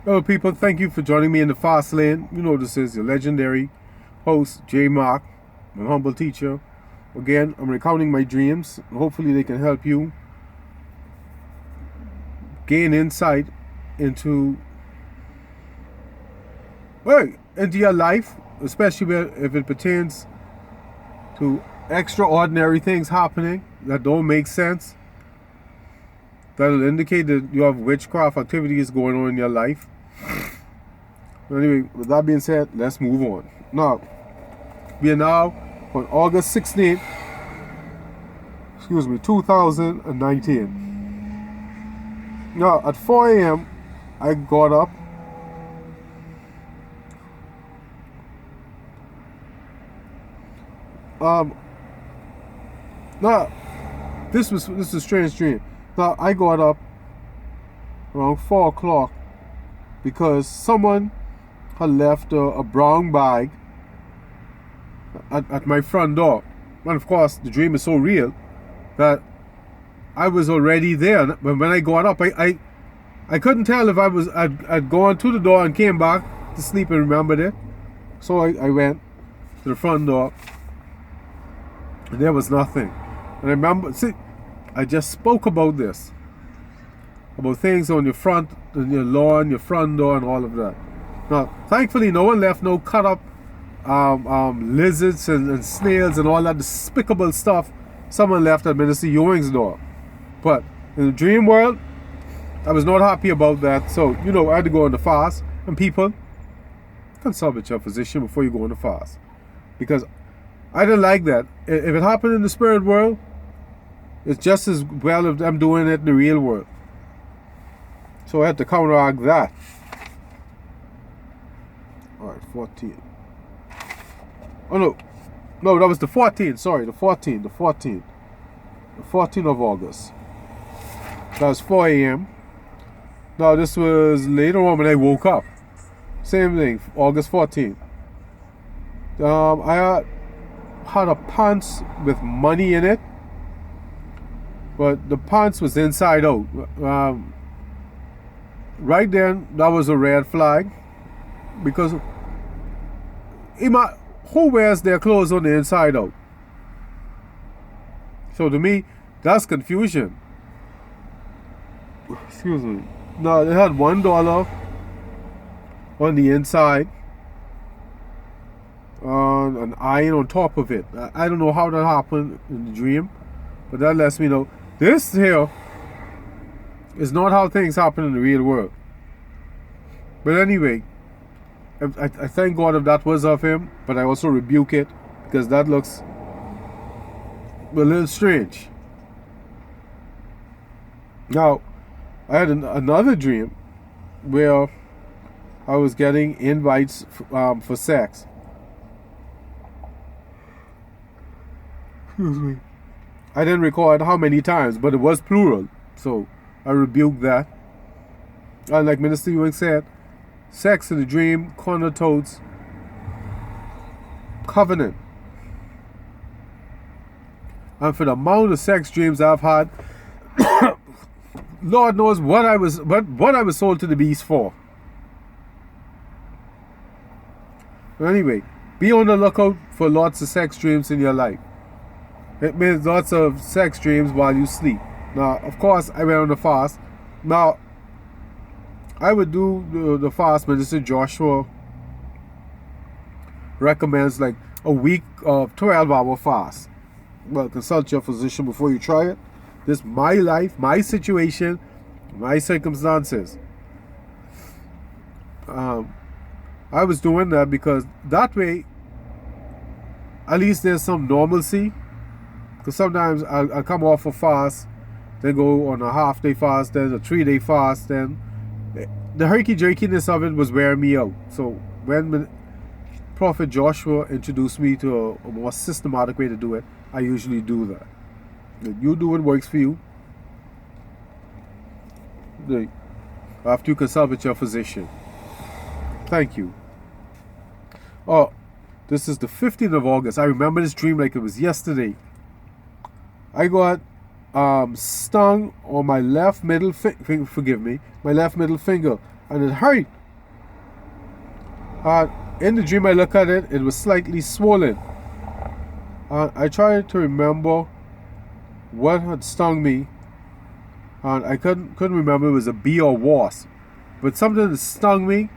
Hello people, thank you for joining me in the Fassst Lane. You know this is your legendary host, Jay Mack, my humble teacher. Again, I'm recounting my dreams. Hopefully they can help you gain insight into your life, especially if it pertains to extraordinary things happening that don't make sense. That'll indicate that you have witchcraft activities going on in your life. Anyway, with that being said, let's move on. Now, we are now on August 16th, 2019. Now, at 4 a.m., I got up. Now, this is a strange dream. Now, I got up around 4 o'clock because someone had left a brown bag at my front door. And of course, the dream is so real that I was already there. When I got up, I couldn't tell if I'd gone to the door and came back to sleep and remembered it. So I went to the front door and there was nothing. And I remember, I just spoke about this. About things on your front, and your lawn, your front door, and all of that. Now, thankfully, no one left no cut up lizards and snails and all that despicable stuff someone left at Minister Ewing's door. But in the dream world, I was not happy about that. So, I had to go on the fast. And people, consult with your physician before you go on the fast. Because I didn't like that. If it happened in the spirit world, it's just as well as them doing it in the real world. So I had to counteract that. Alright, 14. Oh no, that was the 14th. Sorry, the 14th. The 14th of August. That was 4 a.m. Now this was later on when I woke up. Same thing, August 14th. I had a pants with money in it, but the pants was inside out. Right then, that was a red flag, because who wears their clothes on the inside out? So to me, that's confusion. Excuse me. Now they had $1 on the inside, on an iron on top of it. I don't know how that happened in the dream, but that lets me know this here is not how things happen in the real world. But anyway, I thank God if that was of him, but I also rebuke it because that looks a little strange. Now, I had another dream where I was getting invites for sex. Excuse me. I didn't record how many times, but it was plural. So I rebuked that. And like Minister Ewing said, sex in the dream connotes covenant. And for the amount of sex dreams I've had, Lord knows what I was sold to the beast for. But anyway, be on the lookout for lots of sex dreams in your life. It means lots of sex dreams while you sleep. Now, of course, I went on the fast. Now, I would do the fast, but Mr. Joshua recommends like a week of 12-hour fast. Well, consult your physician before you try it. This is my life, my situation, my circumstances. I was doing that because that way, at least there's some normalcy. Because sometimes I'll come off a fast, then go on a half-day fast, then a 3-day fast, then the herky-jerkiness of it was wearing me out. So when Prophet Joshua introduced me to a more systematic way to do it, I usually do that. If you do what works for you, after you consult with your physician. Thank you. Oh, this is the 15th of August. I remember this dream like it was yesterday. I got stung on my left middle finger, and it hurt In the dream I look at it, it was slightly swollen. I tried to remember what had stung me, and I couldn't remember if it was a bee or wasp, but something that stung me.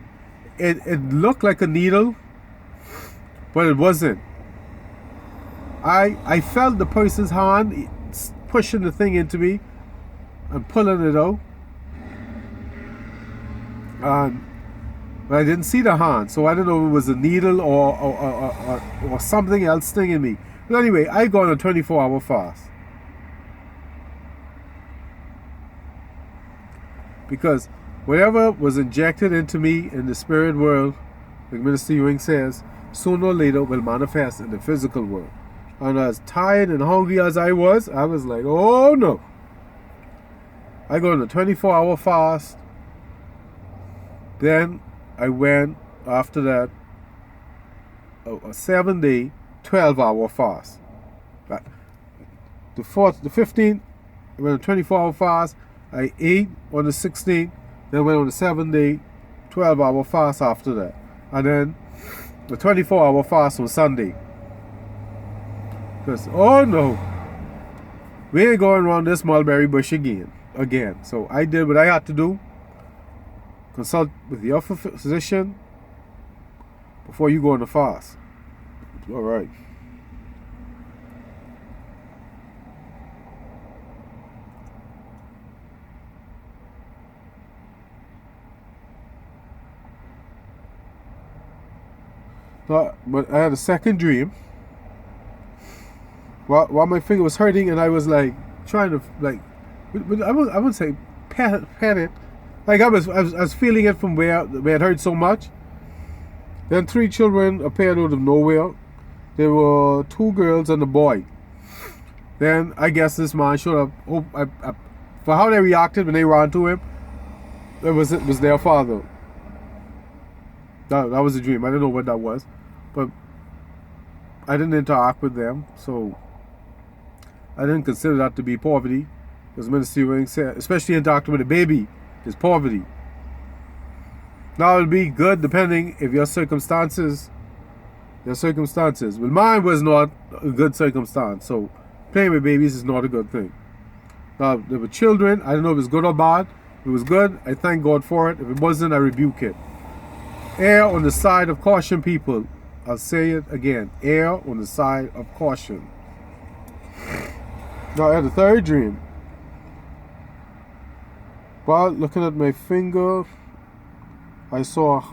It looked like a needle, but it wasn't. I felt the person's hand pushing the thing into me and pulling it out, but I didn't see the hand, so I don't know if it was a needle or something else stinging me. But anyway, I go on a 24-hour fast. Because whatever was injected into me in the spirit world, like Minister Ewing says, sooner or later will manifest in the physical world. And as tired and hungry as I was like, oh no. I go on a 24-hour fast. Then I went, after that, a 7-day, 12-hour fast. The 15th, I went on a 24-hour fast. I ate on the 16th, then went on a 7-day, 12-hour fast after that. And then the 24-hour fast on Sunday. Because, oh no, we ain't going around this mulberry bush again. So I did what I had to do. Consult with your physician before you go on the fast. All right. But I had a second dream. While my finger was hurting, and I was like trying to I wouldn't say pat it. Like I was feeling it from where it hurt so much. Then 3 children appeared out of nowhere. There were 2 girls and a boy. Then I guess this man showed up. For how they reacted when they ran to him, it was their father. That was a dream. I don't know what that was, but I didn't interact with them, so I didn't consider that to be poverty. As Minister Ewing said, especially interacting with a baby is poverty. Now it'll be good depending if your circumstances. Well, mine was not a good circumstance, so playing with babies is not a good thing. Now there were children. I don't know if it was good or bad. If it was good, I thank God for it. If it wasn't, I rebuke it. Err on the side of caution, people. I'll say it again. Err on the side of caution. Now I had a third dream. While looking at my finger, I saw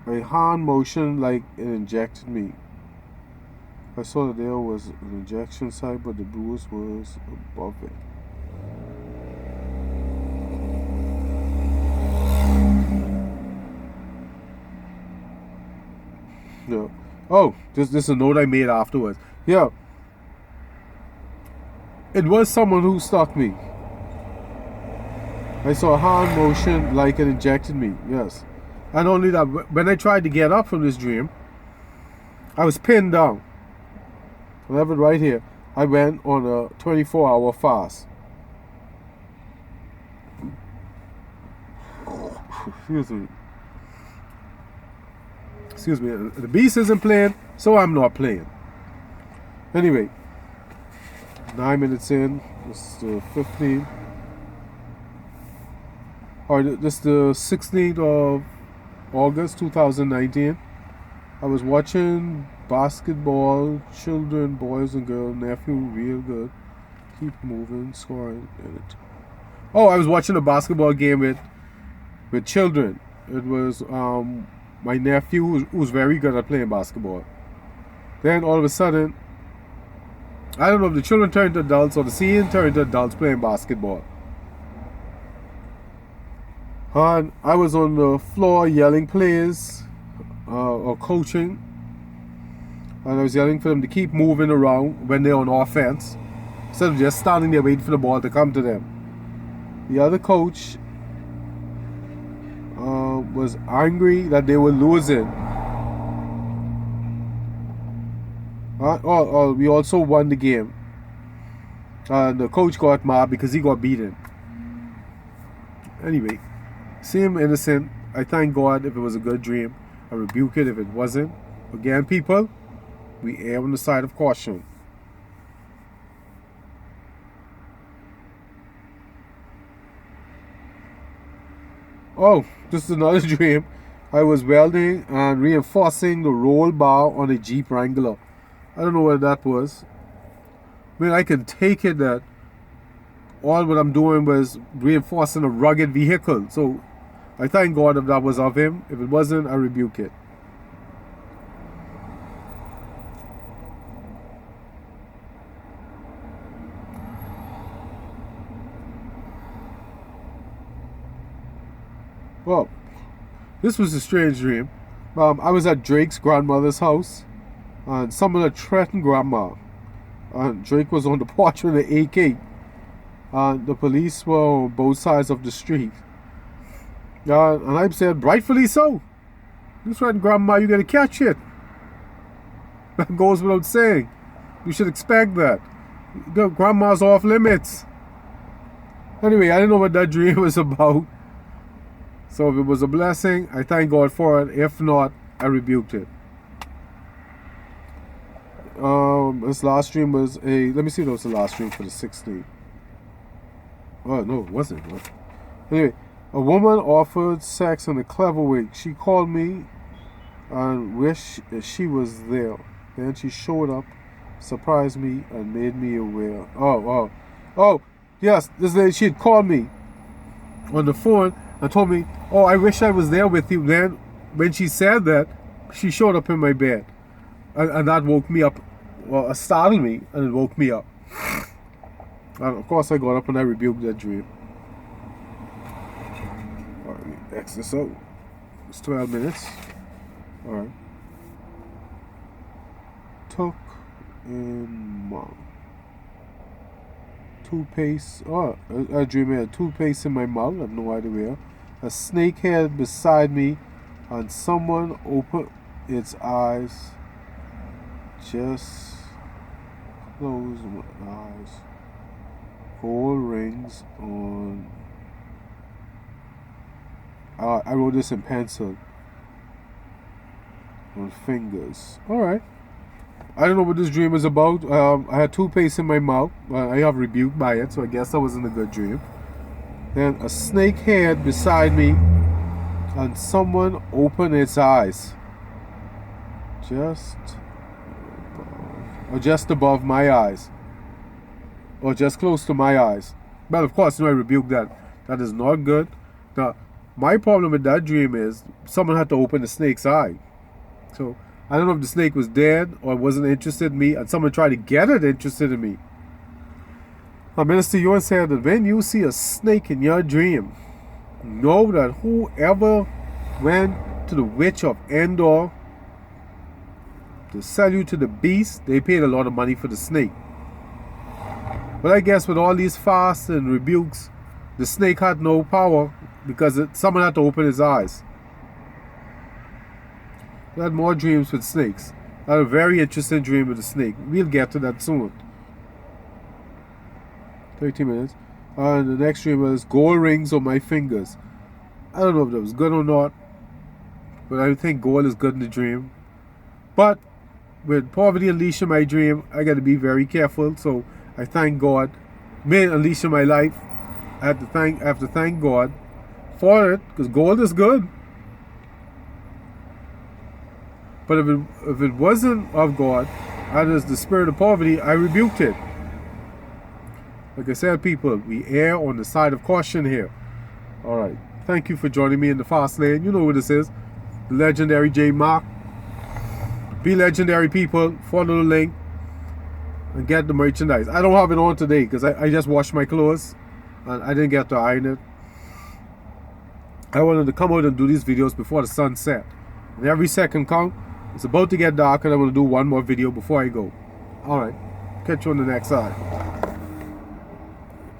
a hand motion like it injected me. I saw that there was an injection site, but the bruise was above it. No. Oh, this is a note I made afterwards. Yeah. It was someone who stalked me. I saw a hand motion like it injected me. Yes. And only that, when I tried to get up from this dream, I was pinned down. I have it right here. I went on a 24-hour fast. Excuse me. The beast isn't playing, so I'm not playing. Anyway, 9 minutes in. This is the 15th. Alright, this is the 16th of August 2019. I was watching basketball, children, boys and girls, nephew, real good. Keep moving, scoring. Oh, I was watching a basketball game with children. It was my nephew who's very good at playing basketball. Then all of a sudden, I don't know if the children turned to adults or the scene turned to adults playing basketball. And I was on the floor yelling plays or coaching. And I was yelling for them to keep moving around when they're on offense, instead of just standing there waiting for the ball to come to them. The other coach was angry that they were losing. We also won the game. And the coach got mad because he got beaten. Anyway, same innocent. I thank God if it was a good dream. I rebuke it if it wasn't. Again, people, we err on the side of caution. Oh, this is another dream. I was welding and reinforcing the roll bar on a Jeep Wrangler. I don't know what that was. I mean, I can take it that all what I'm doing was reinforcing a rugged vehicle. So I thank God if that was of him. If it wasn't, I rebuke it. Well, this was a strange dream. I was at Drake's grandmother's house, and someone threatened grandma. And Drake was on the porch with an AK, and the police were on both sides of the street. And I said, rightfully so. You threaten grandma, you gotta catch it. That goes without saying. You should expect that. Grandma's off limits. Anyway, I didn't know what that dream was about. So if it was a blessing, I thank God for it. If not, I rebuked it. This last dream was let me see if it was the last dream for the 16th. Oh, no, it wasn't. Anyway, a woman offered sex in a clever way. She called me and wished she was there. Then she showed up, surprised me, and made me aware. Oh, yes, this lady, she had called me on the phone and told me, oh, I wish I was there with you. Then when she said that, she showed up in my bed. And that woke me up. Well, it startled me, and it woke me up. And of course I got up and I rebuked that dream. Alright, let me X this out. It's 12 minutes. Alright. Took in mouth. Toothpaste. Oh, I dream I had toothpaste in my mouth. I have no idea where. A snake head beside me, and someone opened its eyes. Just close my eyes. Gold rings on. I wrote this in pencil. On fingers. Alright. I don't know what this dream is about. I had toothpaste in my mouth. I have rebuked by it, so I guess that wasn't a good dream. Then a snake head beside me, and someone opened its eyes. Just above my eyes. Or just close to my eyes. But of course, I rebuke that. That is not good. Now, my problem with that dream is someone had to open the snake's eye. So, I don't know if the snake was dead or wasn't interested in me, and someone tried to get it interested in me. Now, Minister Ewan said that when you see a snake in your dream, know that whoever went to the witch of Endor to sell you to the beast, they paid a lot of money for the snake. But I guess with all these fasts and rebukes, the snake had no power because someone had to open his eyes. I had more dreams with snakes. I had a very interesting dream with a snake. We'll get to that soon. 13 minutes. And the next dream was gold rings on my fingers. I don't know if that was good or not, but I think gold is good in the dream. But with poverty unleashed in my dream, I got to be very careful. So I thank God. Being unleashed in my life, I have to thank God for it, because gold is good. But if it wasn't of God, and it's the spirit of poverty, I rebuked it. Like I said, people, we err on the side of caution here. Alright. Thank you for joining me in the Fassst Lane. You know who this is. The legendary Jay Mack. Be legendary, people. Follow the link and get the merchandise. I don't have it on today because I just washed my clothes and I didn't get to iron it. I wanted to come out and do these videos before the sun set. And every second count. It's about to get dark and I want to do one more video before I go. Alright. Catch you on the next side.